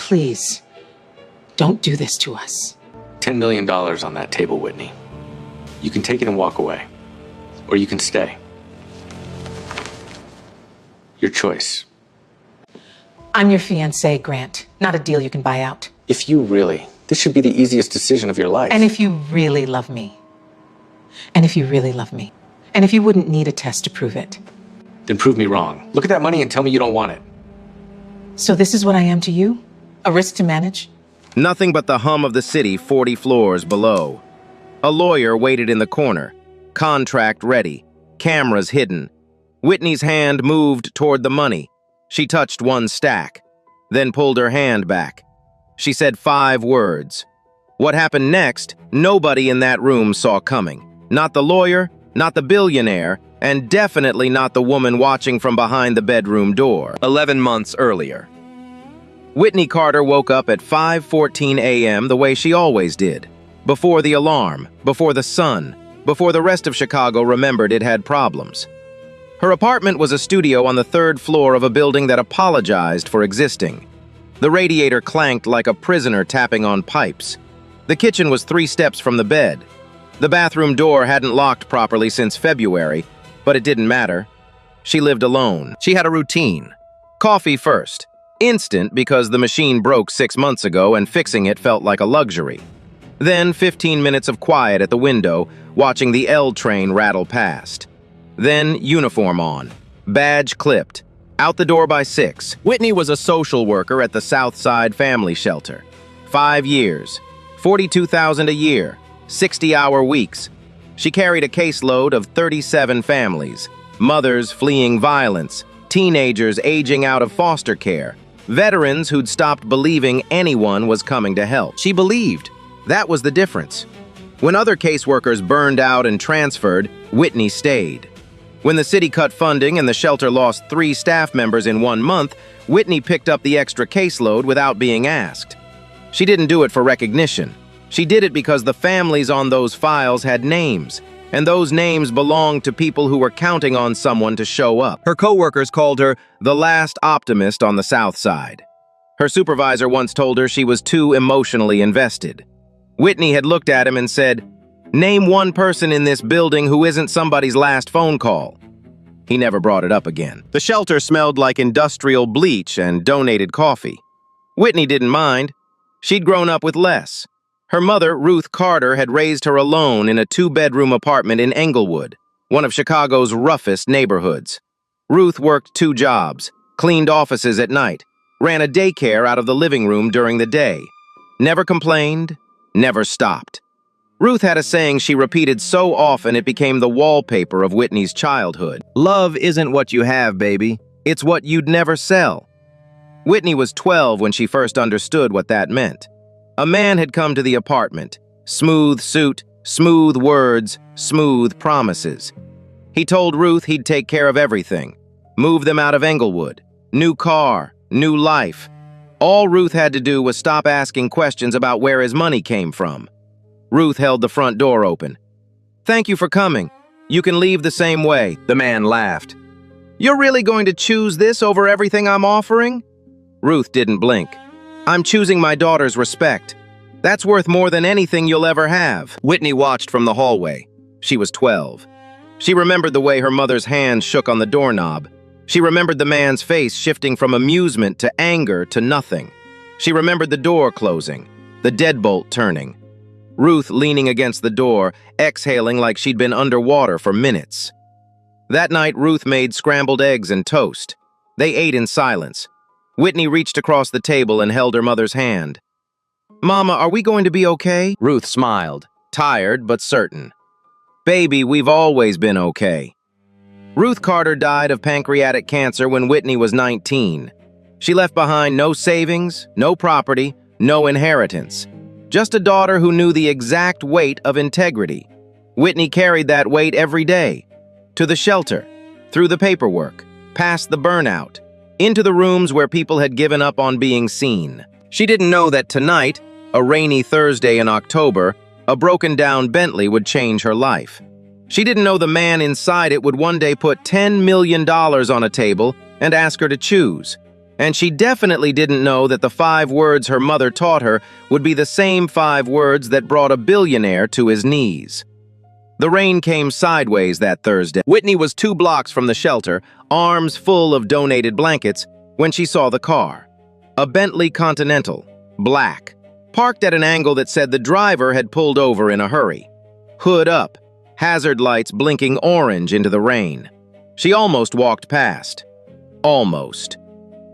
please, don't do this to us. $10 million on that table, Whitney. You can take it and walk away. Or you can stay. Your choice. I'm your fiancée, Grant, not a deal you can buy out. If you really, this should be the easiest decision of your life. And if you really love me, and if you really love me, and if you wouldn't need a test to prove it. Then prove me wrong. Look at that money and tell me you don't want it. So this is what I am to you? A risk to manage? Nothing but the hum of the city 40 floors below. A lawyer waited in the corner, contract ready, cameras hidden. Whitney's hand moved toward the money. She touched one stack, then pulled her hand back. She said 5 words. What happened next, nobody in that room saw coming. Not the lawyer, not the billionaire, and definitely not the woman watching from behind the bedroom door. 11 months earlier. Whitney Carter woke up at 5:14 a.m. the way she always did. Before the alarm, before the sun, before the rest of Chicago remembered it had problems. Her apartment was a studio on the 3rd floor of a building that apologized for existing. The radiator clanked like a prisoner tapping on pipes. The kitchen was 3 steps from the bed. The bathroom door hadn't locked properly since February, but it didn't matter. She lived alone. She had a routine. Coffee first. Instant because the machine broke 6 months ago and fixing it felt like a luxury. Then 15 minutes of quiet at the window, watching the L train rattle past. Then uniform on, badge clipped, out the door by 6. Whitney was a social worker at the South Side Family Shelter. 5 years, $42,000 a year, 60-hour weeks. She carried a caseload of 37 families, mothers fleeing violence, teenagers aging out of foster care, veterans who'd stopped believing anyone was coming to help. She believed. That was the difference. When other caseworkers burned out and transferred, Whitney stayed. When the city cut funding and the shelter lost 3 staff members in 1 month, Whitney picked up the extra caseload without being asked. She didn't do it for recognition. She did it because the families on those files had names, and those names belonged to people who were counting on someone to show up. Her coworkers called her the last optimist on the South Side. Her supervisor once told her she was too emotionally invested. Whitney had looked at him and said, "Name one person in this building who isn't somebody's last phone call." He never brought it up again. The shelter smelled like industrial bleach and donated coffee. Whitney didn't mind. She'd grown up with less. Her mother, Ruth Carter, had raised her alone in a 2-bedroom apartment in Englewood, one of Chicago's roughest neighborhoods. Ruth worked 2 jobs, cleaned offices at night, ran a daycare out of the living room during the day. Never complained, never stopped. Ruth had a saying she repeated so often it became the wallpaper of Whitney's childhood. Love isn't what you have, baby. It's what you'd never sell. Whitney was 12 when she first understood what that meant. A man had come to the apartment. Smooth suit, smooth words, smooth promises. He told Ruth he'd take care of everything. Move them out of Englewood. New car, new life. All Ruth had to do was stop asking questions about where his money came from. Ruth held the front door open. "Thank you for coming. You can leave the same way," the man laughed. "You're really going to choose this over everything I'm offering?" Ruth didn't blink. "I'm choosing my daughter's respect. That's worth more than anything you'll ever have." Whitney watched from the hallway. She was 12. She remembered the way her mother's hand shook on the doorknob. She remembered the man's face shifting from amusement to anger to nothing. She remembered the door closing, the deadbolt turning. Ruth leaning against the door, exhaling like she'd been underwater for minutes. That night, Ruth made scrambled eggs and toast. They ate in silence. Whitney reached across the table and held her mother's hand. "Mama, are we going to be okay?" Ruth smiled, tired but certain. "Baby, we've always been okay." Ruth Carter died of pancreatic cancer when Whitney was 19. She left behind no savings, no property, no inheritance. Just a daughter who knew the exact weight of integrity. Whitney carried that weight every day. To the shelter, through the paperwork, past the burnout, into the rooms where people had given up on being seen. She didn't know that tonight, a rainy Thursday in October, a broken-down Bentley would change her life. She didn't know the man inside it would one day put $10 million on a table and ask her to choose. And she definitely didn't know that the 5 words her mother taught her would be the same 5 words that brought a billionaire to his knees. The rain came sideways that Thursday. Whitney was 2 blocks from the shelter, arms full of donated blankets, when she saw the car. A Bentley Continental, black, parked at an angle that said the driver had pulled over in a hurry. Hood up, hazard lights blinking orange into the rain. She almost walked past. Almost.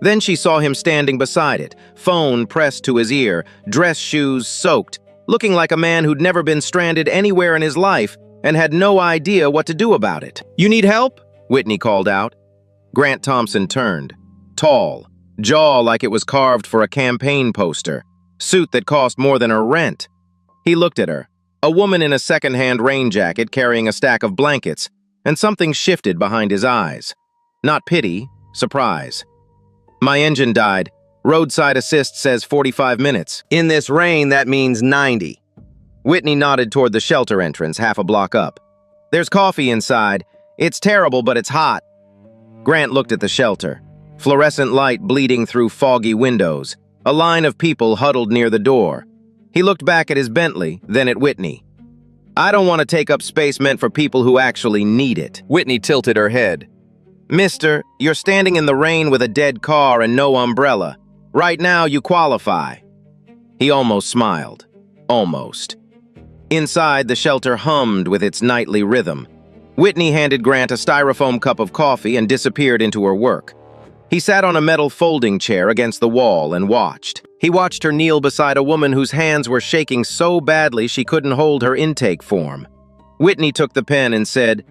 Then she saw him standing beside it, phone pressed to his ear, dress shoes soaked, looking like a man who'd never been stranded anywhere in his life and had no idea what to do about it. "You need help?" Whitney called out. Grant Thompson turned. Tall, jaw like it was carved for a campaign poster, suit that cost more than her rent. He looked at her, a woman in a second-hand rain jacket carrying a stack of blankets, and something shifted behind his eyes. Not pity, surprise. "My engine died. Roadside assist says 45 minutes. In this rain, that means 90. Whitney nodded toward the shelter entrance, half a block up. "There's coffee inside. It's terrible, but it's hot." Grant looked at the shelter. Fluorescent light bleeding through foggy windows. A line of people huddled near the door. He looked back at his Bentley, then at Whitney. "I don't want to take up space meant for people who actually need it." Whitney tilted her head. "Mister, you're standing in the rain with a dead car and no umbrella. Right now, you qualify." He almost smiled. Almost. Inside, the shelter hummed with its nightly rhythm. Whitney handed Grant a styrofoam cup of coffee and disappeared into her work. He sat on a metal folding chair against the wall and watched. He watched her kneel beside a woman whose hands were shaking so badly she couldn't hold her intake form. Whitney took the pen and said,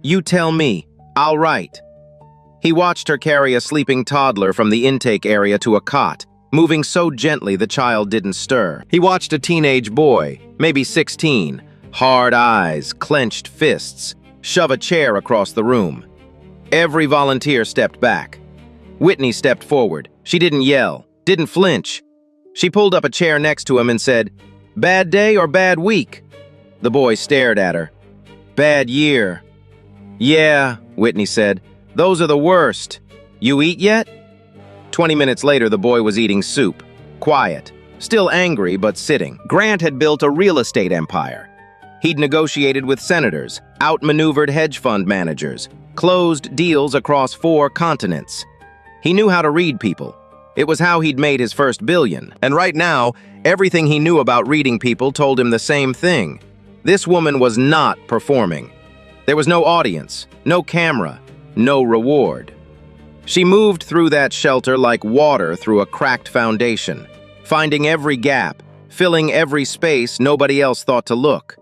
"You tell me. I'll write." He watched her carry a sleeping toddler from the intake area to a cot, moving so gently the child didn't stir. He watched a teenage boy, maybe 16, hard eyes, clenched fists, shove a chair across the room. Every volunteer stepped back. Whitney stepped forward. She didn't yell, didn't flinch. She pulled up a chair next to him and said, "Bad day or bad week?" The boy stared at her. "Bad year." "Yeah," Whitney said. "Those are the worst. You eat yet?" 20 minutes later, the boy was eating soup. Quiet. Still angry, but sitting. Grant had built a real estate empire. He'd negotiated with senators, outmaneuvered hedge fund managers, closed deals across 4 continents. He knew how to read people. It was how he'd made his first billion. And right now, everything he knew about reading people told him the same thing. This woman was not performing. There was no audience, no camera, no reward. She moved through that shelter like water through a cracked foundation, finding every gap, filling every space nobody else thought to look.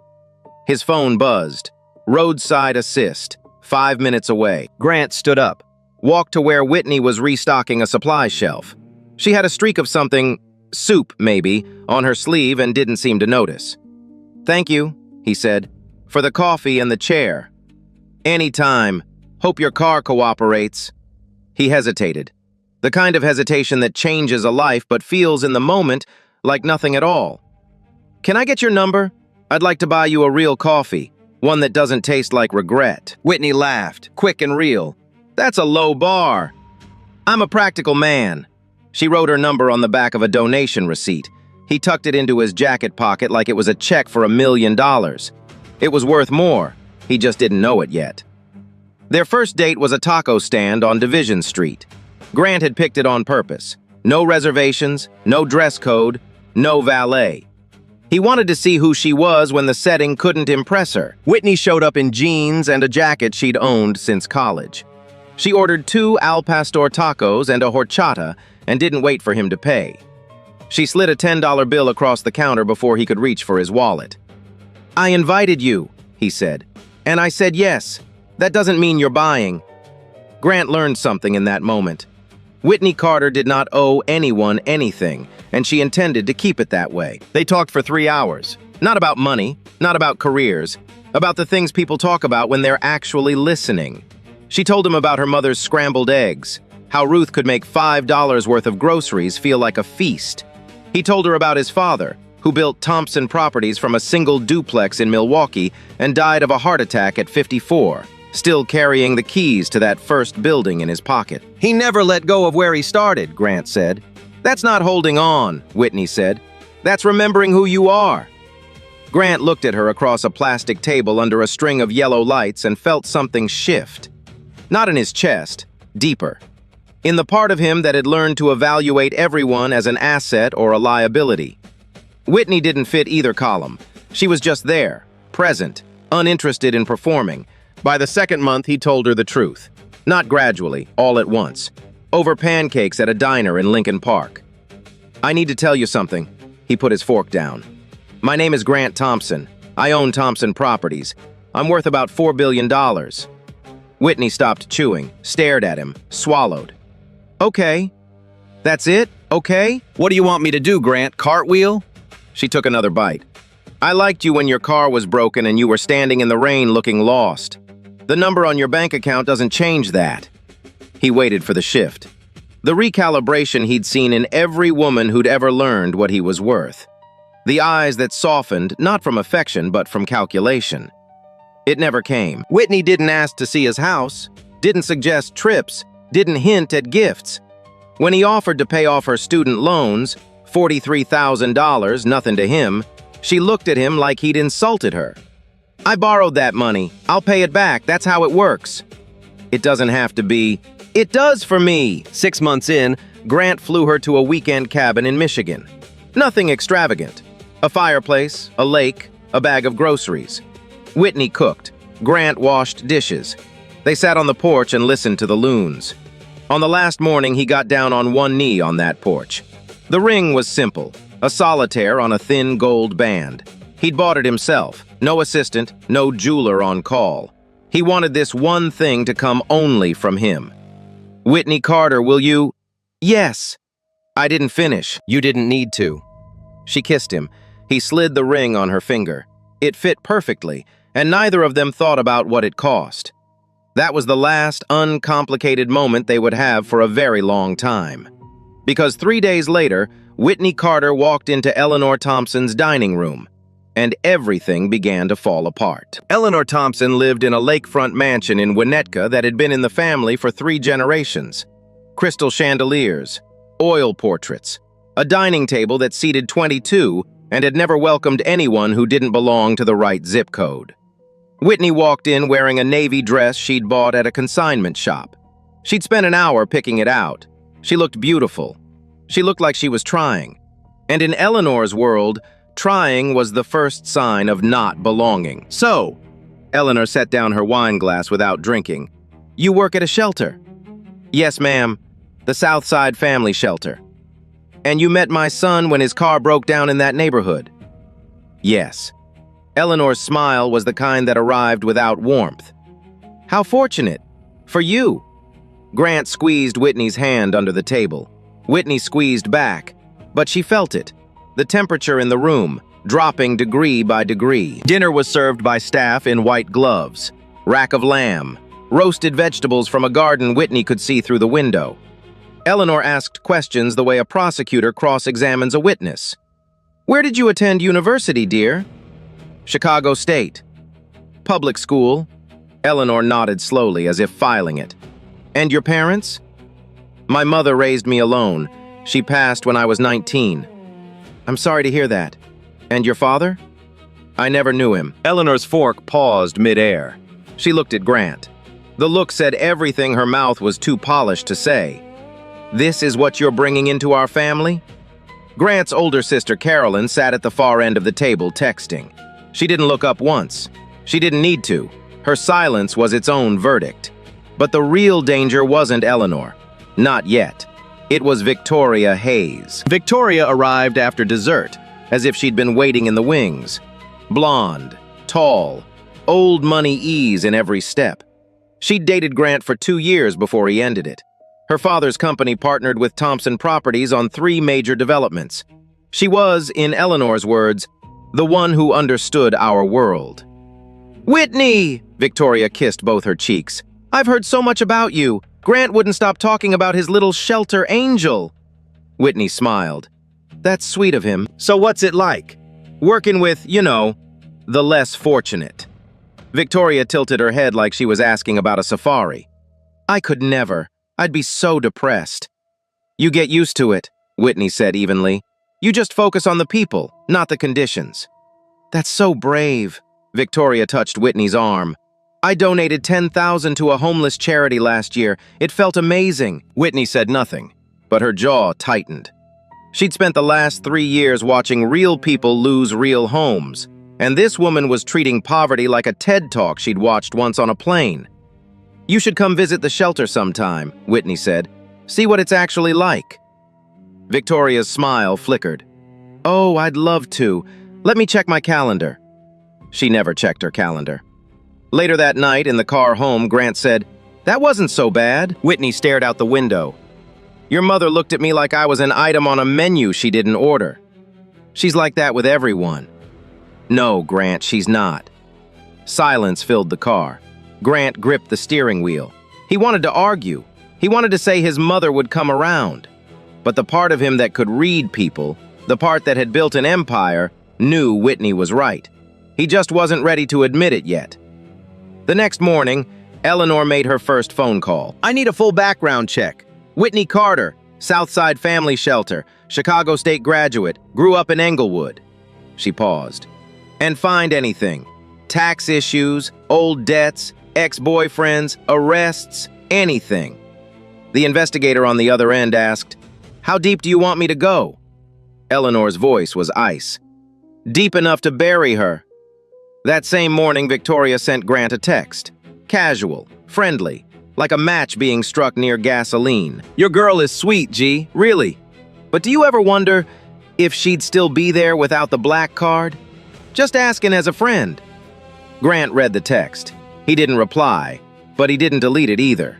His phone buzzed. Roadside assist, 5 minutes away. Grant stood up, walked to where Whitney was restocking a supply shelf. She had a streak of something, soup maybe, on her sleeve and didn't seem to notice. "Thank you," he said, "for the coffee and the chair." "Anytime. Hope your car cooperates." He hesitated. The kind of hesitation that changes a life but feels in the moment like nothing at all. "Can I get your number? I'd like to buy you a real coffee, one that doesn't taste like regret." Whitney laughed, quick and real. "That's a low bar. I'm a practical man." She wrote her number on the back of a donation receipt. He tucked it into his jacket pocket like it was a check for $1 million. It was worth more. He just didn't know it yet. Their first date was a taco stand on Division Street. Grant had picked it on purpose. No reservations, no dress code, no valet. He wanted to see who she was when the setting couldn't impress her. Whitney showed up in jeans and a jacket she'd owned since college. She ordered 2 al pastor tacos and a horchata and didn't wait for him to pay. She slid a $10 bill across the counter before he could reach for his wallet. "I invited you," he said. "And I said yes. That doesn't mean you're buying." Grant learned something in that moment. Whitney Carter did not owe anyone anything, and she intended to keep it that way. They talked for 3 hours. Not about money, not about careers, about the things people talk about when they're actually listening. She told him about her mother's scrambled eggs, how Ruth could make $5 worth of groceries feel like a feast. He told her about his father, who built Thompson Properties from a single duplex in Milwaukee and died of a heart attack at 54. still carrying the keys to that first building in his pocket. He never let go of where he started, Grant said. That's not holding on, Whitney said. That's remembering who you are. Grant looked at her across a plastic table under a string of yellow lights and felt something shift. Not in his chest, deeper. In the part of him that had learned to evaluate everyone as an asset or a liability. Whitney didn't fit either column. She was just there, present, uninterested in performing. By the second month, he told her the truth. Not gradually, all at once. Over pancakes at a diner in Lincoln Park. I need to tell you something. He put his fork down. My name is Grant Thompson. I own Thompson Properties. I'm worth about $4 billion. Whitney stopped chewing, stared at him, swallowed. Okay. That's it? Okay? What do you want me to do, Grant? Cartwheel? She took another bite. I liked you when your car was broken and you were standing in the rain looking lost. The number on your bank account doesn't change that. He waited for the shift. The recalibration he'd seen in every woman who'd ever learned what he was worth. The eyes that softened, not from affection, but from calculation. It never came. Whitney didn't ask to see his house, didn't suggest trips, didn't hint at gifts. When he offered to pay off her student loans, $43,000, nothing to him, she looked at him like he'd insulted her. I borrowed that money. I'll pay it back. That's how it works. It doesn't have to be. It does for me. 6 months in, Grant flew her to a weekend cabin in Michigan. Nothing extravagant. A fireplace, a lake, a bag of groceries. Whitney cooked. Grant washed dishes. They sat on the porch and listened to the loons. On the last morning, he got down on one knee on that porch. The ring was simple, a solitaire on a thin gold band. He'd bought it himself, no assistant, no jeweler on call. He wanted this one thing to come only from him. Whitney Carter, will you? Yes. I didn't finish. You didn't need to. She kissed him. He slid the ring on her finger. It fit perfectly, and neither of them thought about what it cost. That was the last uncomplicated moment they would have for a very long time. Because 3 days later, Whitney Carter walked into Eleanor Thompson's dining room, and everything began to fall apart. Eleanor Thompson lived in a lakefront mansion in Winnetka that had been in the family for 3 generations. Crystal chandeliers, oil portraits, a dining table that seated 22 and had never welcomed anyone who didn't belong to the right zip code. Whitney walked in wearing a navy dress she'd bought at a consignment shop. She'd spent an hour picking it out. She looked beautiful. She looked like she was trying. And in Eleanor's world, trying was the first sign of not belonging. So, Eleanor set down her wine glass without drinking. You work at a shelter? Yes, ma'am. The Southside Family Shelter. And you met my son when his car broke down in that neighborhood? Yes. Eleanor's smile was the kind that arrived without warmth. How fortunate. For you. Grant squeezed Whitney's hand under the table. Whitney squeezed back, but she felt it. The temperature in the room, dropping degree by degree. Dinner was served by staff in white gloves. Rack of lamb. Roasted vegetables from a garden Whitney could see through the window. Eleanor asked questions the way a prosecutor cross-examines a witness. Where did you attend university, dear? Chicago State. Public school. Eleanor nodded slowly as if filing it. And your parents? My mother raised me alone. She passed when I was 19. I'm sorry to hear that. And your father? I never knew him. Eleanor's fork paused midair. She looked at Grant. The look said everything her mouth was too polished to say. This is what you're bringing into our family? Grant's older sister Carolyn sat at the far end of the table texting. She didn't look up once. She didn't need to. Her silence was its own verdict. But the real danger wasn't Eleanor. Not yet. It was Victoria Hayes. Victoria arrived after dessert, as if she'd been waiting in the wings. Blonde, tall, old money ease in every step. She'd dated Grant for 2 years before he ended it. Her father's company partnered with Thompson Properties on 3 major developments. She was, in Eleanor's words, the one who understood our world. Whitney! Victoria kissed both her cheeks. I've heard so much about you. Grant wouldn't stop talking about his little shelter angel. Whitney smiled. That's sweet of him. So what's it like? Working with, you know, the less fortunate. Victoria tilted her head like she was asking about a safari. I could never. I'd be so depressed. You get used to it, Whitney said evenly. You just focus on the people, not the conditions. That's so brave. Victoria touched Whitney's arm. I donated $10,000 to a homeless charity last year. It felt amazing. Whitney said nothing, but her jaw tightened. She'd spent the last 3 years watching real people lose real homes, and this woman was treating poverty like a TED Talk she'd watched once on a plane. You should come visit the shelter sometime, Whitney said. See what it's actually like. Victoria's smile flickered. Oh, I'd love to. Let me check my calendar. She never checked her calendar. Later that night, in the car home, Grant said, That wasn't so bad. Whitney stared out the window. Your mother looked at me like I was an item on a menu she didn't order. She's like that with everyone. No, Grant, she's not. Silence filled the car. Grant gripped the steering wheel. He wanted to argue. He wanted to say his mother would come around. But the part of him that could read people, the part that had built an empire, knew Whitney was right. He just wasn't ready to admit it yet. The next morning, Eleanor made her first phone call. I need a full background check. Whitney Carter, Southside Family Shelter, Chicago State graduate, grew up in Englewood. She paused. And find anything. Tax issues, old debts, ex-boyfriends, arrests, anything. The investigator on the other end asked, How deep do you want me to go? Eleanor's voice was ice. Deep enough to bury her. That same morning, Victoria sent Grant a text. Casual, friendly, like a match being struck near gasoline. Your girl is sweet, G, really. But do you ever wonder if she'd still be there without the black card? Just asking as a friend. Grant read the text. He didn't reply, but he didn't delete it either.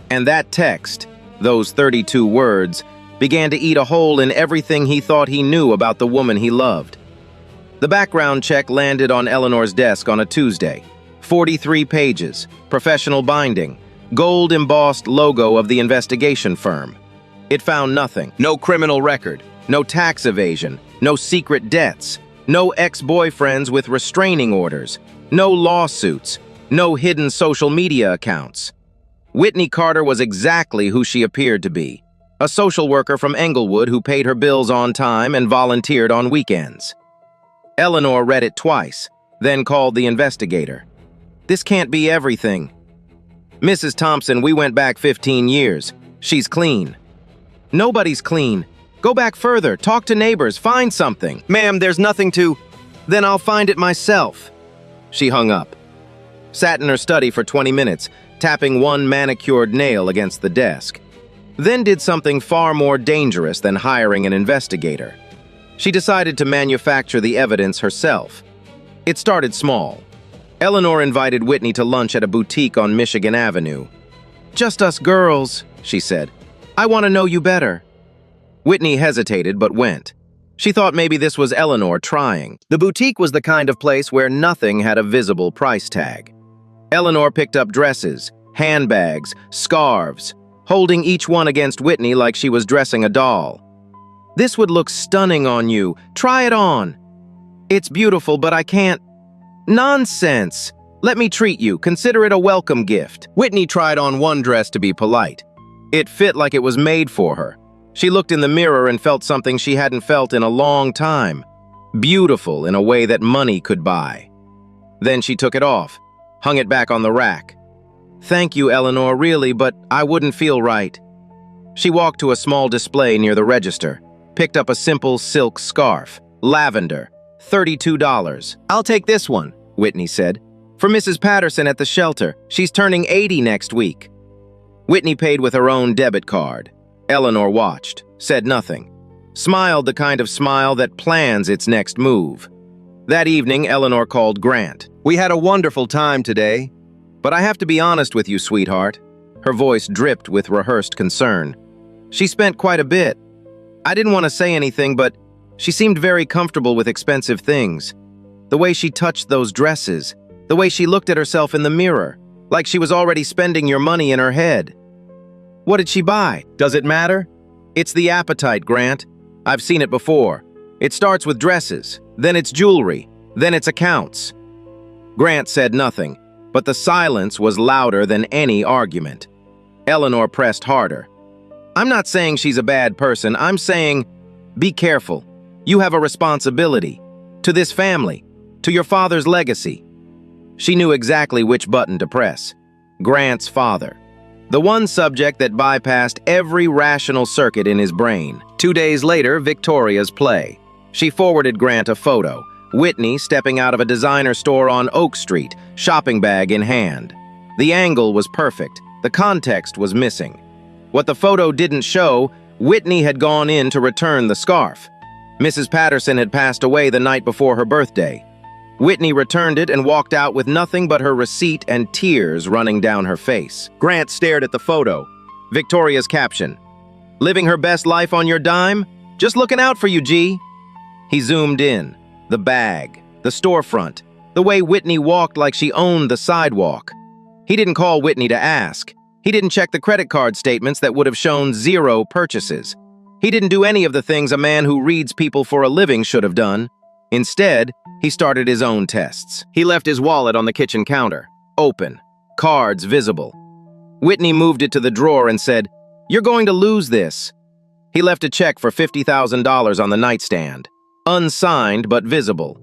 And that text, those 32 words, began to eat a hole in everything he thought he knew about the woman he loved. The background check landed on Eleanor's desk on a Tuesday. 43 pages, professional binding, gold-embossed logo of the investigation firm. It found nothing. No criminal record, no tax evasion, no secret debts, no ex-boyfriends with restraining orders, no lawsuits, no hidden social media accounts. Whitney Carter was exactly who she appeared to be, a social worker from Englewood who paid her bills on time and volunteered on weekends. Eleanor read it twice, then called the investigator. This can't be everything. Mrs. Thompson, we went back 15 years. She's clean. Nobody's clean. Go back further, talk to neighbors, find something. Ma'am, there's nothing to... Then I'll find it myself. She hung up. Sat in her study for 20 minutes, tapping one manicured nail against the desk. Then did something far more dangerous than hiring an investigator. She decided to manufacture the evidence herself. It started small. Eleanor invited Whitney to lunch at a boutique on Michigan Avenue. Just us girls, she said. I want to know you better. Whitney hesitated but went. She thought maybe this was Eleanor trying. The boutique was the kind of place where nothing had a visible price tag. Eleanor picked up dresses, handbags, scarves, holding each one against Whitney like she was dressing a doll. This would look stunning on you. Try it on. It's beautiful, but I can't. Nonsense. Let me treat you. Consider it a welcome gift. Whitney tried on one dress to be polite. It fit like it was made for her. She looked in the mirror and felt something she hadn't felt in a long time. Beautiful in a way that money could buy. Then she took it off, hung it back on the rack. Thank you, Eleanor, really, but I wouldn't feel right. She walked to a small display near the register, picked up a simple silk scarf, lavender, $32. I'll take this one, Whitney said. For Mrs. Patterson at the shelter. She's turning 80 next week. Whitney paid with her own debit card. Eleanor watched, said nothing, smiled the kind of smile that plans its next move. That evening, Eleanor called Grant. We had a wonderful time today, but I have to be honest with you, sweetheart. Her voice dripped with rehearsed concern. She spent quite a bit. I didn't want to say anything, but she seemed very comfortable with expensive things. The way she touched those dresses, the way she looked at herself in the mirror, like she was already spending your money in her head. What did she buy? Does it matter? It's the appetite, Grant. I've seen it before. It starts with dresses, then it's jewelry, then it's accounts. Grant said nothing, but the silence was louder than any argument. Eleanor pressed harder. I'm not saying she's a bad person. I'm saying, be careful. You have a responsibility. To this family. To your father's legacy. She knew exactly which button to press. Grant's father. The one subject that bypassed every rational circuit in his brain. 2 days later, Victoria's play. She forwarded Grant a photo. Whitney stepping out of a designer store on Oak Street, shopping bag in hand. The angle was perfect. The context was missing. What the photo didn't show, Whitney had gone in to return the scarf. Mrs. Patterson had passed away the night before her birthday. Whitney returned it and walked out with nothing but her receipt and tears running down her face. Grant stared at the photo. Victoria's caption, "Living her best life on your dime? Just looking out for you, G." He zoomed in. The bag, the storefront, the way Whitney walked like she owned the sidewalk. He didn't call Whitney to ask. He didn't check the credit card statements that would have shown 0 purchases. He didn't do any of the things a man who reads people for a living should have done. Instead, he started his own tests. He left his wallet on the kitchen counter, open, cards visible. Whitney moved it to the drawer and said, "You're going to lose this." He left a check for $50,000 on the nightstand, unsigned but visible.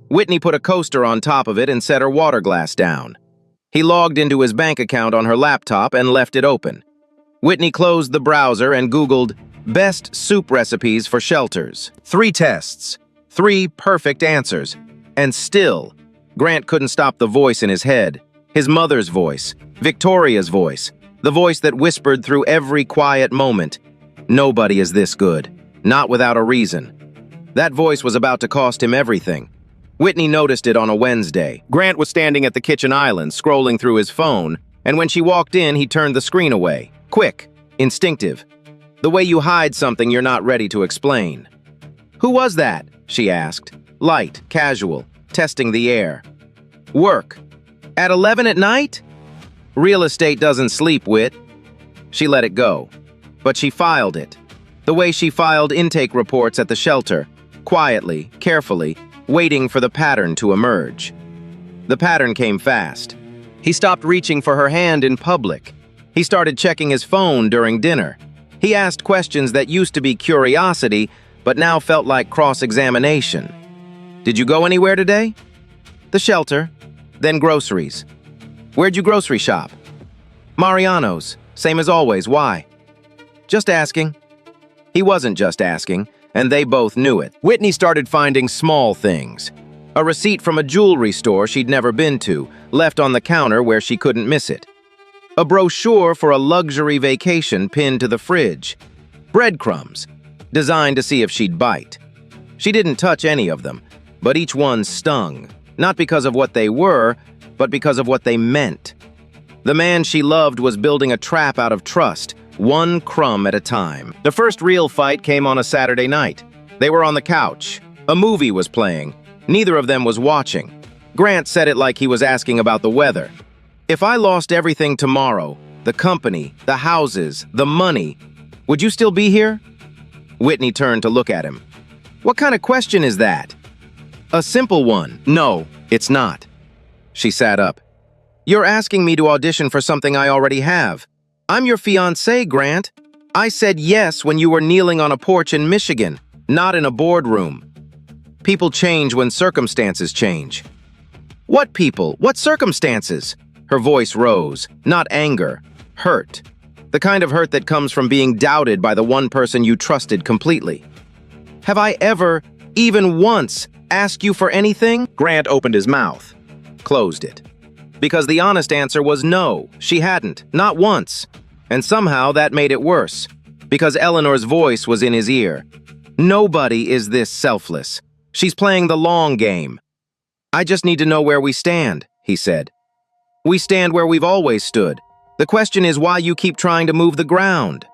Whitney put a coaster on top of it and set her water glass down. He logged into his bank account on her laptop and left it open. Whitney closed the browser and Googled best soup recipes for shelters. 3 tests, 3 perfect answers. And still, Grant couldn't stop the voice in his head. His mother's voice, Victoria's voice, the voice that whispered through every quiet moment. Nobody is this good, not without a reason. That voice was about to cost him everything. Whitney noticed it on a Wednesday. Grant was standing at the kitchen island, scrolling through his phone, and when she walked in, he turned the screen away. Quick, instinctive. The way you hide something you're not ready to explain. "Who was that?" she asked. Light, casual, testing the air. "Work. At 11 at night?" "Real estate doesn't sleep, Whit." She let it go. But she filed it. The way she filed intake reports at the shelter. Quietly, carefully, waiting for the pattern to emerge. The pattern came fast. He stopped reaching for her hand in public. He started checking his phone during dinner. He asked questions that used to be curiosity, but now felt like cross-examination. "Did you go anywhere today?" "The shelter. Then groceries." "Where'd you grocery shop?" "Mariano's. Same as always. Why?" "Just asking." He wasn't just asking, and they both knew it. Whitney started finding small things. A receipt from a jewelry store she'd never been to, left on the counter where she couldn't miss it. A brochure for a luxury vacation pinned to the fridge. Breadcrumbs, designed to see if she'd bite. She didn't touch any of them, but each one stung, not because of what they were, but because of what they meant. The man she loved was building a trap out of trust, one crumb at a time. The first real fight came on a Saturday night. They were on the couch. A movie was playing. Neither of them was watching. Grant said it like he was asking about the weather. "If I lost everything tomorrow, the company, the houses, the money, would you still be here?" Whitney turned to look at him. "What kind of question is that?" "A simple one." "No, it's not." She sat up. "You're asking me to audition for something I already have. I'm your fiancé, Grant. I said yes when you were kneeling on a porch in Michigan, not in a boardroom. People change when circumstances change." "What people? What circumstances?" Her voice rose, not anger, hurt. The kind of hurt that comes from being doubted by the one person you trusted completely. "Have I ever, even once, asked you for anything?" Grant opened his mouth, closed it. Because the honest answer was no, she hadn't, not once. And somehow that made it worse, because Eleanor's voice was in his ear. "Nobody is this selfless. She's playing the long game." "I just need to know where we stand," he said. "We stand where we've always stood. The question is why you keep trying to move the ground."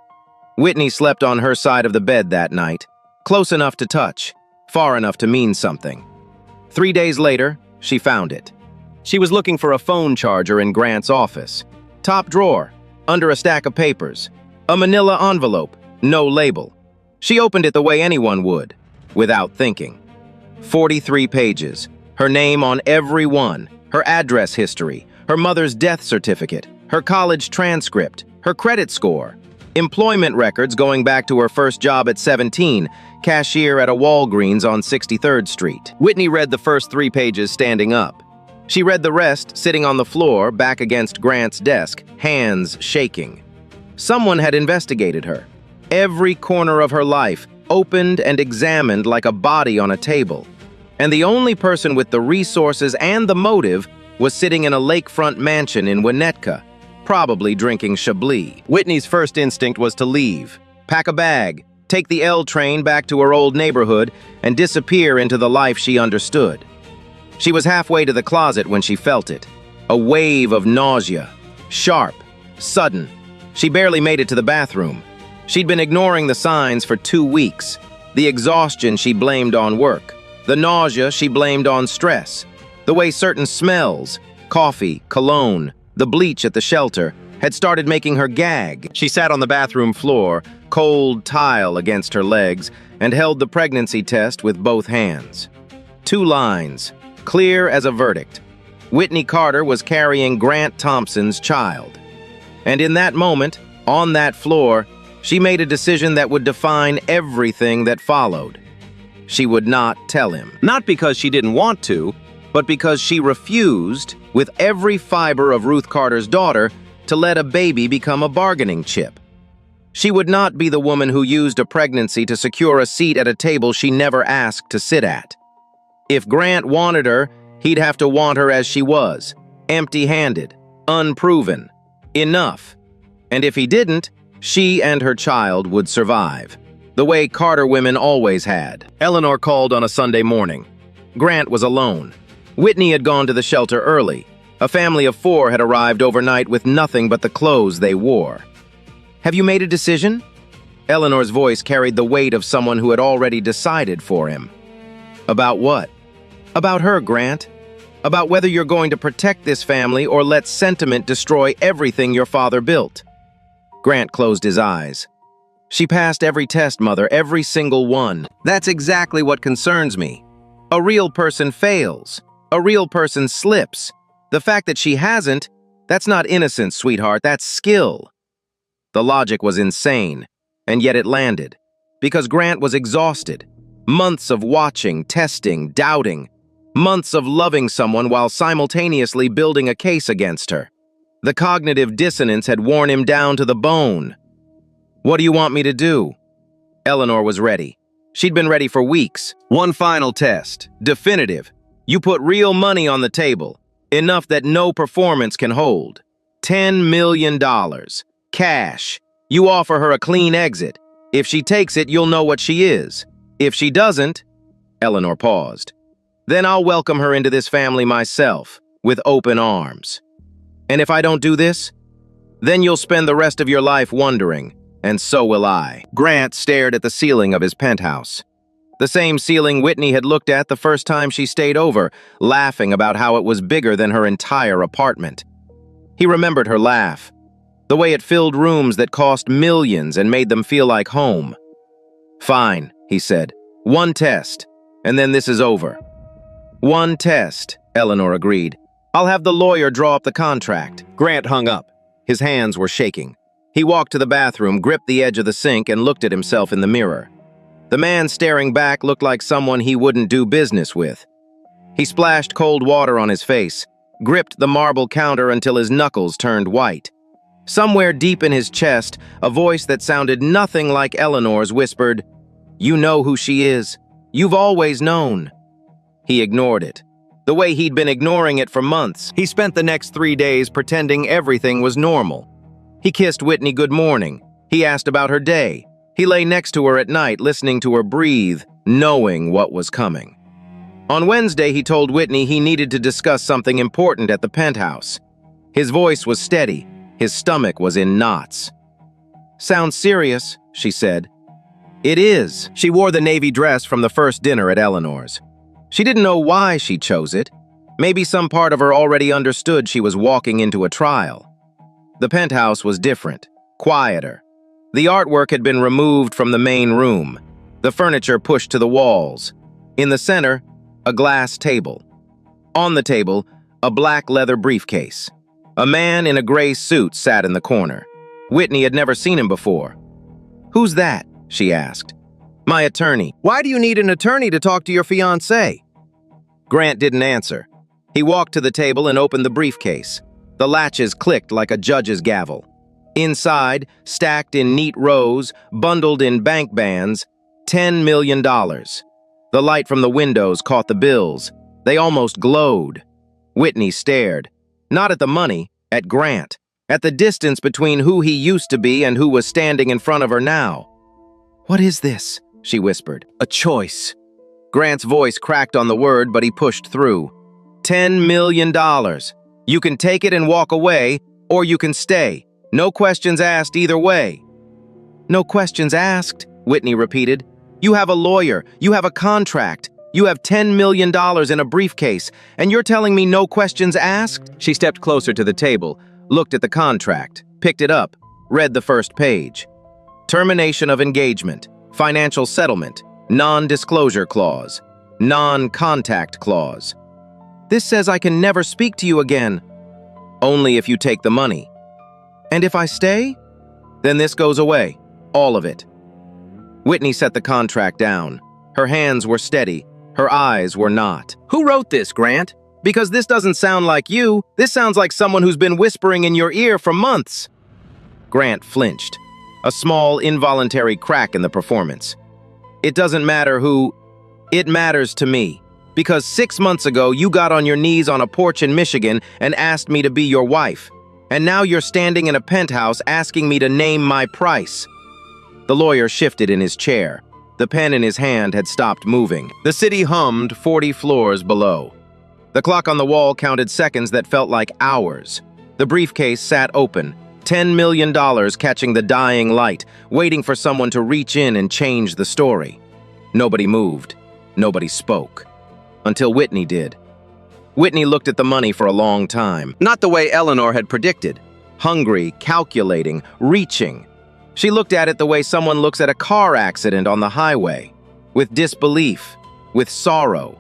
Whitney slept on her side of the bed that night, close enough to touch, far enough to mean something. 3 days later, she found it. She was looking for a phone charger in Grant's office. Top drawer, under a stack of papers. A manila envelope, no label. She opened it the way anyone would, without thinking. 43 pages, her name on every one, Her address history, her mother's death certificate, her college transcript, her credit score, employment records going back to her first job at 17, cashier at a Walgreens on 63rd Street. Whitney read the first 3 pages standing up. She read the rest sitting on the floor back against Grant's desk, hands shaking. Someone had investigated her. Every corner of her life, opened and examined like a body on a table. And the only person with the resources and the motive was sitting in a lakefront mansion in Winnetka, probably drinking Chablis. Whitney's first instinct was to leave, pack a bag, take the L train back to her old neighborhood, and disappear into the life she understood. She was halfway to the closet when she felt it. A wave of nausea. Sharp, sudden. She barely made it to the bathroom. She'd been ignoring the signs for 2 weeks. The exhaustion she blamed on work. The nausea she blamed on stress. The way certain smells, coffee, cologne, the bleach at the shelter, had started making her gag. She sat on the bathroom floor, cold tile against her legs, and held the pregnancy test with both hands. 2 lines, clear as a verdict. Whitney Carter was carrying Grant Thompson's child. And in that moment, on that floor, she made a decision that would define everything that followed. She would not tell him. Not because she didn't want to, but because she refused, with every fiber of Ruth Carter's daughter, to let a baby become a bargaining chip. She would not be the woman who used a pregnancy to secure a seat at a table she never asked to sit at. If Grant wanted her, he'd have to want her as she was, empty-handed, unproven, enough. And if he didn't, she and her child would survive, the way Carter women always had. Eleanor called on a Sunday morning. Grant was alone. Whitney had gone to the shelter early. A family of 4 had arrived overnight with nothing but the clothes they wore. "Have you made a decision?" Eleanor's voice carried the weight of someone who had already decided for him. "About what?" "About her, Grant. About whether you're going to protect this family or let sentiment destroy everything your father built." Grant closed his eyes. "She passed every test, Mother, every single one. That's exactly what concerns me. A real person fails. A real person slips. The fact that she hasn't, that's not innocence, sweetheart, that's skill." The logic was insane, and yet it landed. Because Grant was exhausted. Months of watching, testing, doubting. Months of loving someone while simultaneously building a case against her. The cognitive dissonance had worn him down to the bone. "What do you want me to do?" Eleanor was ready. She'd been ready for weeks. "One final test. Definitive. You put real money on the table. Enough that no performance can hold. $10 million. Cash. You offer her a clean exit. If she takes it, you'll know what she is. If she doesn't..." Eleanor paused. "Then I'll welcome her into this family myself, with open arms. And if I don't do this, then you'll spend the rest of your life wondering, and so will I." Grant stared at the ceiling of his penthouse. The same ceiling Whitney had looked at the first time she stayed over, laughing about how it was bigger than her entire apartment. He remembered her laugh, the way it filled rooms that cost millions and made them feel like home. "Fine," he said. "One test, and then this is over." "One test," Eleanor agreed. "I'll have the lawyer draw up the contract." Grant hung up. His hands were shaking. He walked to the bathroom, gripped the edge of the sink, and looked at himself in the mirror. The man staring back looked like someone he wouldn't do business with. He splashed cold water on his face, gripped the marble counter until his knuckles turned white. Somewhere deep in his chest, a voice that sounded nothing like Eleanor's whispered, "You know who she is. You've always known." He ignored it, the way he'd been ignoring it for months. He spent the next 3 days pretending everything was normal. He kissed Whitney good morning. He asked about her day. He lay next to her at night, listening to her breathe, knowing what was coming. On Wednesday, he told Whitney he needed to discuss something important at the penthouse. His voice was steady. His stomach was in knots. "Sounds serious," she said. "It is." She wore the navy dress from the first dinner at Eleanor's. She didn't know why she chose it. Maybe some part of her already understood she was walking into a trial. The penthouse was different, quieter. The artwork had been removed from the main room, the furniture pushed to the walls. In the center, a glass table. On the table, a black leather briefcase. A man in a gray suit sat in the corner. Whitney had never seen him before. "Who's that?" she asked. "My attorney." Why do you need an attorney to talk to your fiancée? Grant didn't answer. He walked to the table and opened the briefcase. The latches clicked like a judge's gavel. Inside, stacked in neat rows, bundled in bank bands, $10 million. The light from the windows caught the bills. They almost glowed. Whitney stared, not at the money, at Grant, at the distance between who he used to be and who was standing in front of her now. "What is this?" she whispered. A choice. Grant's voice cracked on the word, but he pushed through. $10 million. You can take it and walk away, or you can stay. No questions asked either way. "No questions asked," Whitney repeated. "You have a lawyer, you have a contract, you have $10 million in a briefcase, and you're telling me no questions asked?" She stepped closer to the table, looked at the contract, picked it up, read the first page. Termination of engagement, financial settlement, non-disclosure clause, non-contact clause. "This says I can never speak to you again." "Only if you take the money." "And if I stay?" "Then this goes away, all of it." Whitney set the contract down. Her hands were steady, her eyes were not. Who wrote this, Grant? "Because this doesn't sound like you. This sounds like someone who's been whispering in your ear for months." Grant flinched, a small, involuntary crack in the performance. "It doesn't matter who. It matters to me. Because 6 months ago, you got on your knees on a porch in Michigan and asked me to be your wife. And now you're standing in a penthouse asking me to name my price." The lawyer shifted in his chair. The pen in his hand had stopped moving. The city hummed 40 floors below. The clock on the wall counted seconds that felt like hours. The briefcase sat open, $10 million catching the dying light, waiting for someone to reach in and change the story. Nobody moved. Nobody spoke. Until Whitney did. Whitney looked at the money for a long time. Not the way Eleanor had predicted. Hungry, calculating, reaching. She looked at it the way someone looks at a car accident on the highway. With disbelief, with sorrow,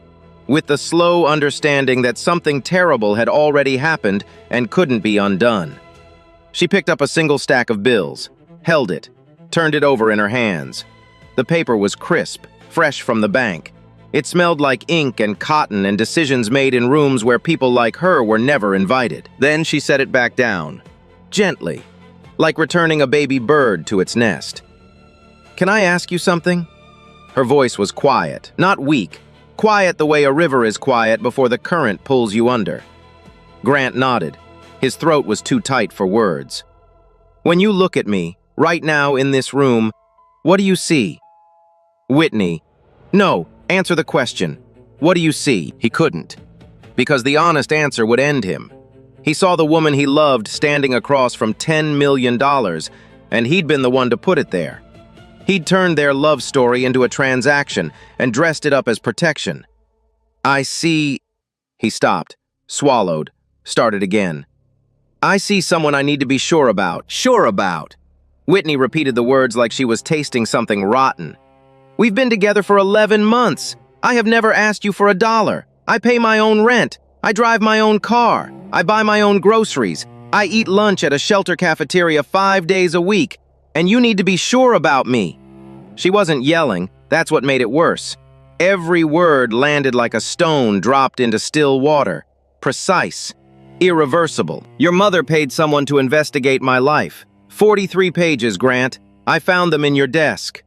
with the slow understanding that something terrible had already happened and couldn't be undone. She picked up a single stack of bills, held it, turned it over in her hands. The paper was crisp, fresh from the bank. It smelled like ink and cotton and decisions made in rooms where people like her were never invited. Then she set it back down. Gently, like returning a baby bird to its nest. "Can I ask you something?" Her voice was quiet, not weak, quiet the way a river is quiet before the current pulls you under. Grant nodded. His throat was too tight for words. "When you look at me, right now in this room, what do you see?" "Whitney." "No, answer the question. What do you see?" He couldn't, because the honest answer would end him. He saw the woman he loved standing across from $10 million, and he'd been the one to put it there. He'd turned their love story into a transaction and dressed it up as protection. "I see..." He stopped, swallowed, started again. "I see someone I need to be sure about." Sure about? Whitney repeated the words like she was tasting something rotten. "We've been together for 11 months. I have never asked you for $1. I pay my own rent. I drive my own car. I buy my own groceries. I eat lunch at a shelter cafeteria 5 days a week. And you need to be sure about me." She wasn't yelling. That's what made it worse. Every word landed like a stone dropped into still water. Precise. Irreversible. "Your mother paid someone to investigate my life. 43 pages, Grant. I found them in your desk."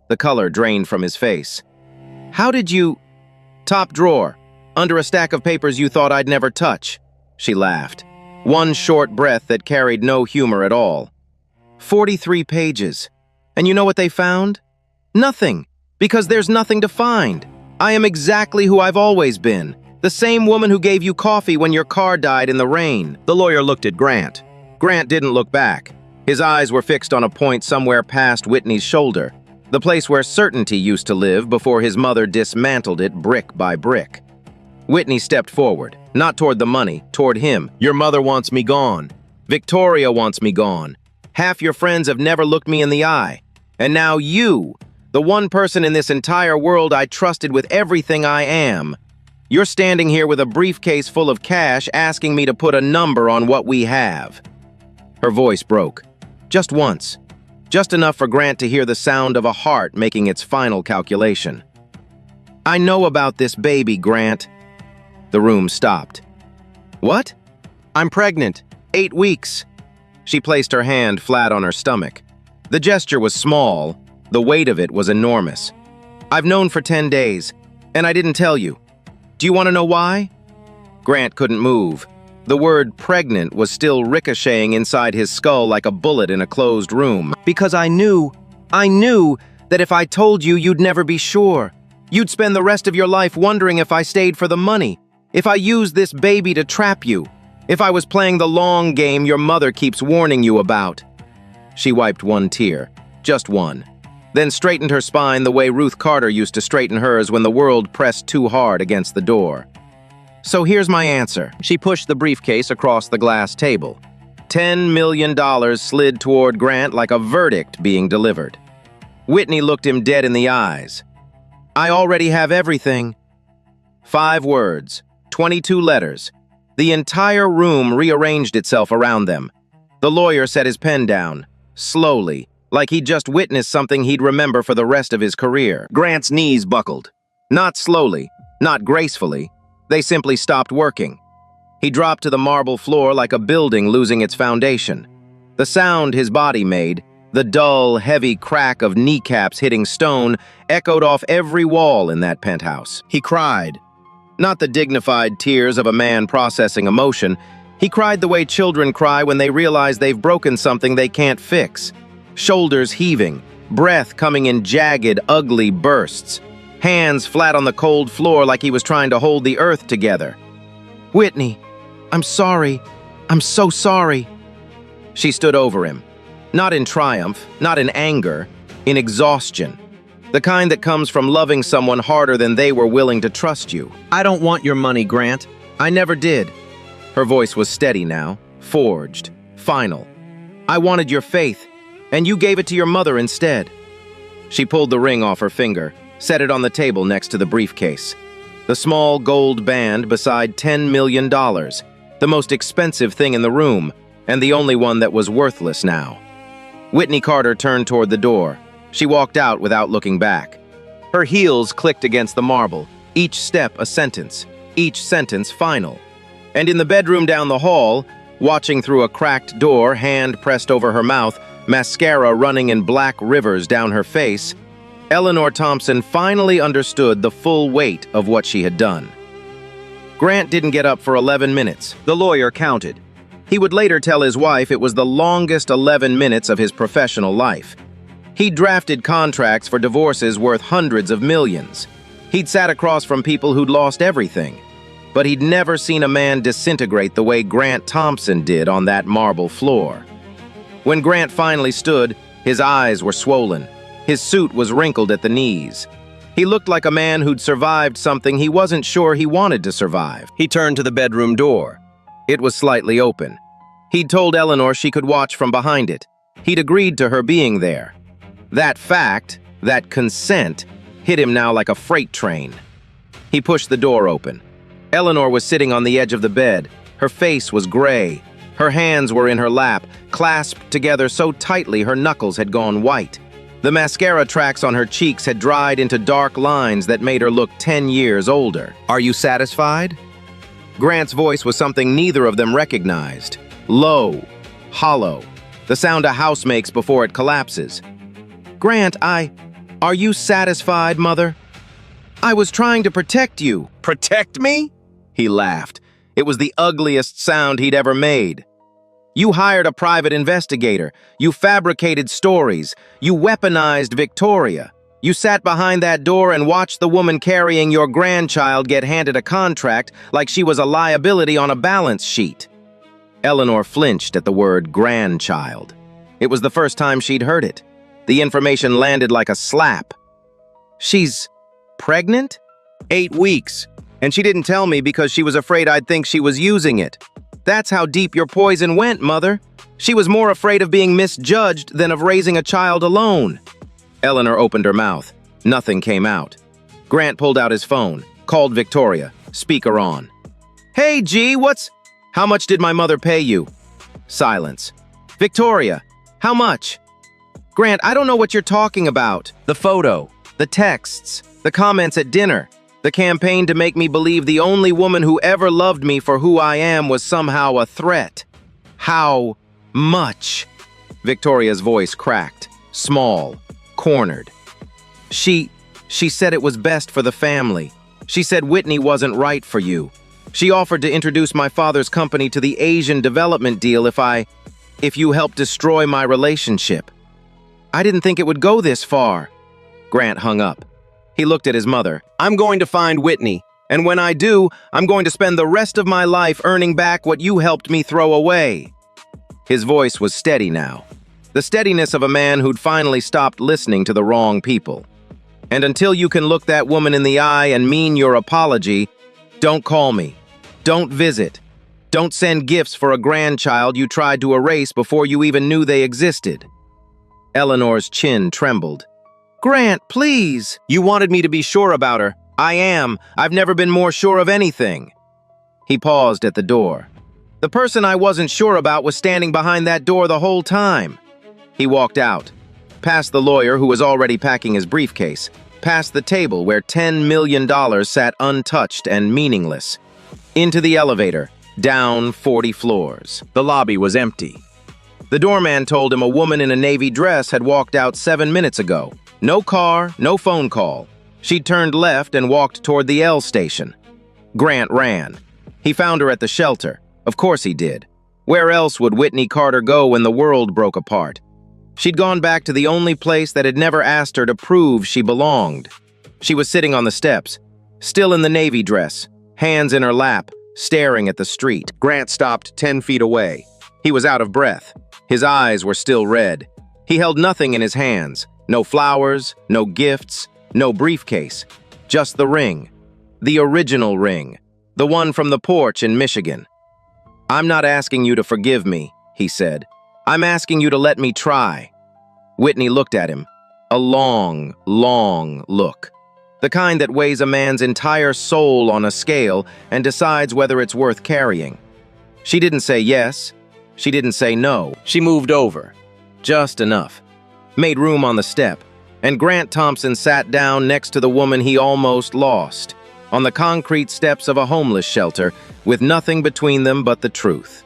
The color drained from his face. "How did you..." "Top drawer. Under a stack of papers you thought I'd never touch." She laughed. One short breath that carried no humor at all. 43 pages. And you know what they found? Nothing. Because there's nothing to find. I am exactly who I've always been. The same woman who gave you coffee when your car died in the rain. The lawyer looked at Grant. Grant didn't look back. His eyes were fixed on a point somewhere past Whitney's shoulder, the place where certainty used to live before his mother dismantled it brick by brick. Whitney stepped forward, not toward the money, toward him. "Your mother wants me gone. Victoria wants me gone. Half your friends have never looked me in the eye. And now you, the one person in this entire world I trusted with everything I am, You're standing here with a briefcase full of cash asking me to put a number on what we have." Her voice broke. Just once. Just enough for Grant to hear the sound of a heart making its final calculation. "I know about this baby, Grant." The room stopped. "What?" "I'm pregnant. 8 weeks." She placed her hand flat on her stomach. The gesture was small. The weight of it was enormous. "I've known for 10 days, and I didn't tell you. Do you want to know why?" Grant couldn't move. The word pregnant was still ricocheting inside his skull like a bullet in a closed room. "Because I knew that if I told you, you'd never be sure. You'd spend the rest of your life wondering if I stayed for the money, if I used this baby to trap you, if I was playing the long game your mother keeps warning you about." She wiped one tear, just one, then straightened her spine the way Ruth Carter used to straighten hers when the world pressed too hard against the door. "So here's my answer." She pushed the briefcase across the glass table. $10 million slid toward Grant like a verdict being delivered. Whitney looked him dead in the eyes. "I already have everything." 5 words, 22 letters. The entire room rearranged itself around them. The lawyer set his pen down, slowly, like he'd just witnessed something he'd remember for the rest of his career. Grant's knees buckled. Not slowly, not gracefully. They simply stopped working. He dropped to the marble floor like a building losing its foundation. The sound his body made, the dull, heavy crack of kneecaps hitting stone, echoed off every wall in that penthouse. He cried. Not the dignified tears of a man processing emotion. He cried the way children cry when they realize they've broken something they can't fix. Shoulders heaving, breath coming in jagged, ugly bursts. Hands flat on the cold floor like he was trying to hold the earth together. "Whitney, I'm sorry. I'm so sorry." She stood over him. Not in triumph, not in anger, in exhaustion. The kind that comes from loving someone harder than they were willing to trust you. "I don't want your money, Grant. I never did." Her voice was steady now, forged, final. "I wanted your faith, and you gave it to your mother instead." She pulled the ring off her finger, set it on the table next to the briefcase. The small gold band beside $10 million, the most expensive thing in the room, and the only one that was worthless now. Whitney Carter turned toward the door. She walked out without looking back. Her heels clicked against the marble, each step a sentence, each sentence final. And in the bedroom down the hall, watching through a cracked door, hand pressed over her mouth, mascara running in black rivers down her face, Eleanor Thompson finally understood the full weight of what she had done. Grant didn't get up for 11 minutes. The lawyer counted. He would later tell his wife it was the longest 11 minutes of his professional life. He'd drafted contracts for divorces worth hundreds of millions. He'd sat across from people who'd lost everything. But he'd never seen a man disintegrate the way Grant Thompson did on that marble floor. When Grant finally stood, his eyes were swollen. His suit was wrinkled at the knees. He looked like a man who'd survived something he wasn't sure he wanted to survive. He turned to the bedroom door. It was slightly open. He'd told Eleanor she could watch from behind it. He'd agreed to her being there. That fact, that consent, hit him now like a freight train. He pushed the door open. Eleanor was sitting on the edge of the bed. Her face was gray. Her hands were in her lap, clasped together so tightly her knuckles had gone white. The mascara tracks on her cheeks had dried into dark lines that made her look 10 years older. "Are you satisfied?" Grant's voice was something neither of them recognized. Low, hollow, the sound a house makes before it collapses. "Grant, are you satisfied, Mother? I was trying to protect you." "Protect me?" He laughed. It was the ugliest sound he'd ever made. "You hired a private investigator. You fabricated stories. You weaponized Victoria. You sat behind that door and watched the woman carrying your grandchild get handed a contract like she was a liability on a balance sheet." Eleanor flinched at the word grandchild. It was the first time she'd heard it. The information landed like a slap. "She's pregnant?" 8 weeks. And she didn't tell me because she was afraid I'd think she was using it. That's how deep your poison went, Mother. She was more afraid of being misjudged than of raising a child alone. Eleanor opened her mouth. Nothing came out. Grant pulled out his phone, called Victoria. Speaker on. Hey, G, How much did my mother pay you? Silence. Victoria, how much? Grant, I don't know what you're talking about. The photo, the texts, the comments at dinner, the campaign to make me believe the only woman who ever loved me for who I am was somehow a threat. How much? Victoria's voice cracked, small, cornered. She said it was best for the family. She said Whitney wasn't right for you. She offered to introduce my father's company to the Asian development deal if you helped destroy my relationship. I didn't think it would go this far. Grant hung up. He looked at his mother. I'm going to find Whitney, and when I do, I'm going to spend the rest of my life earning back what you helped me throw away. His voice was steady now, the steadiness of a man who'd finally stopped listening to the wrong people. And until you can look that woman in the eye and mean your apology, don't call me. Don't visit. Don't send gifts for a grandchild you tried to erase before you even knew they existed. Eleanor's chin trembled. Grant, please. You wanted me to be sure about her. I am. I've never been more sure of anything. He paused at the door. The person I wasn't sure about was standing behind that door the whole time. He walked out, past the lawyer who was already packing his briefcase, past the table where $10 million sat untouched and meaningless, into the elevator, down 40 floors. The lobby was empty. The doorman told him a woman in a navy dress had walked out 7 minutes ago. No car, no phone call. She'd turned left and walked toward the L station. Grant ran. He found her at the shelter. Of course he did. Where else would Whitney Carter go when the world broke apart? She'd gone back to the only place that had never asked her to prove she belonged. She was sitting on the steps, still in the navy dress, hands in her lap, staring at the street. Grant stopped 10 feet away. He was out of breath. His eyes were still red. He held nothing in his hands. No flowers, no gifts, no briefcase. Just the ring. The original ring. The one from the porch in Michigan. I'm not asking you to forgive me, he said. I'm asking you to let me try. Whitney looked at him. A long, long look. The kind that weighs a man's entire soul on a scale and decides whether it's worth carrying. She didn't say yes. She didn't say no. She moved over. Just enough. Made room on the step, and Grant Thompson sat down next to the woman he almost lost, on the concrete steps of a homeless shelter, with nothing between them but the truth.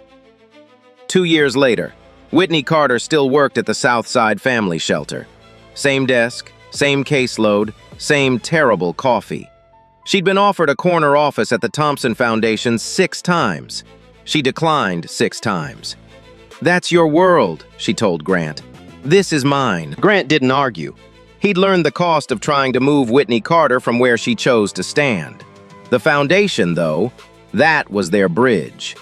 2 years later, Whitney Carter still worked at the Southside Family Shelter. Same desk, same caseload, same terrible coffee. She'd been offered a corner office at the Thompson Foundation 6 times. She declined 6 times. That's your world, she told Grant. This is mine. Grant didn't argue. He'd learned the cost of trying to move Whitney Carter from where she chose to stand. The foundation, though, that was their bridge.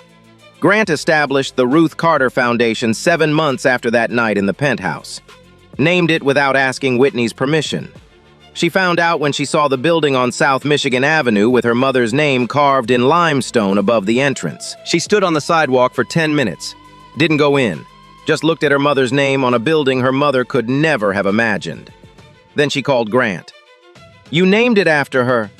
Grant established the Ruth Carter Foundation 7 months after that night in the penthouse. Named it without asking Whitney's permission. She found out when she saw the building on South Michigan Avenue with her mother's name carved in limestone above the entrance. She stood on the sidewalk for 10 minutes. Didn't go in. Just looked at her mother's name on a building her mother could never have imagined. Then she called Grant. You named it after her.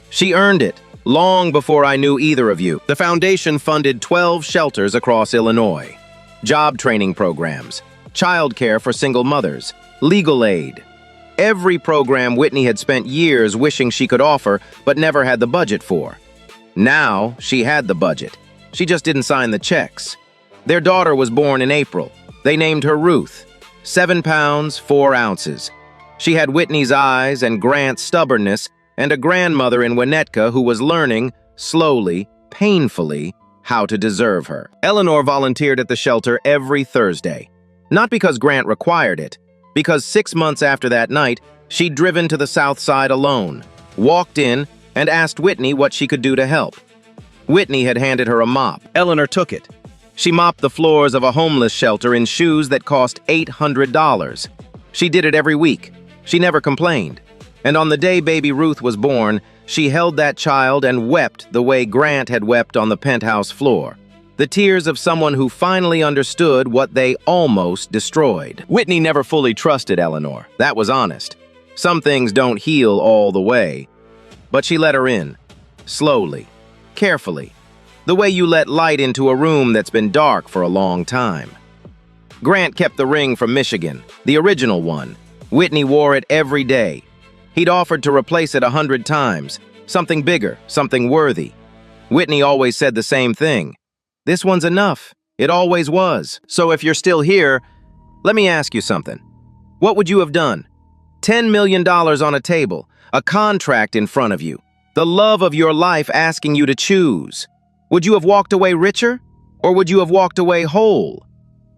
She earned it, long before I knew either of you. The foundation funded 12 shelters across Illinois. Job training programs, childcare for single mothers, legal aid. Every program Whitney had spent years wishing she could offer, but never had the budget for. Now, she had the budget. She just didn't sign the checks. Their daughter was born in April. They named her Ruth. 7 pounds, 4 ounces. She had Whitney's eyes and Grant's stubbornness, and a grandmother in Winnetka who was learning, slowly, painfully, how to deserve her. Eleanor volunteered at the shelter every Thursday. Not because Grant required it, because 6 months after that night, she'd driven to the South Side alone, walked in, and asked Whitney what she could do to help. Whitney had handed her a mop. Eleanor took it. She mopped the floors of a homeless shelter in shoes that cost $800. She did it every week. She never complained. And on the day baby Ruth was born, she held that child and wept the way Grant had wept on the penthouse floor. The tears of someone who finally understood what they almost destroyed. Whitney never fully trusted Eleanor. That was honest. Some things don't heal all the way. But she let her in. slowly, carefully, the way you let light into a room that's been dark for a long time. Grant kept the ring from Michigan, the original one. Whitney wore it every day. He'd offered to replace it 100 times, something bigger, something worthy. Whitney always said the same thing. This one's enough. It always was. So if you're still here, let me ask you something. What would you have done? $10 million on a table, a contract in front of you, the love of your life asking you to choose. Would you have walked away richer, or would you have walked away whole?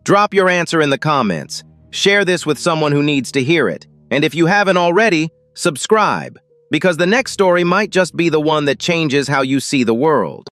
Drop your answer in the comments. Share this with someone who needs to hear it. And if you haven't already, subscribe, because the next story might just be the one that changes how you see the world.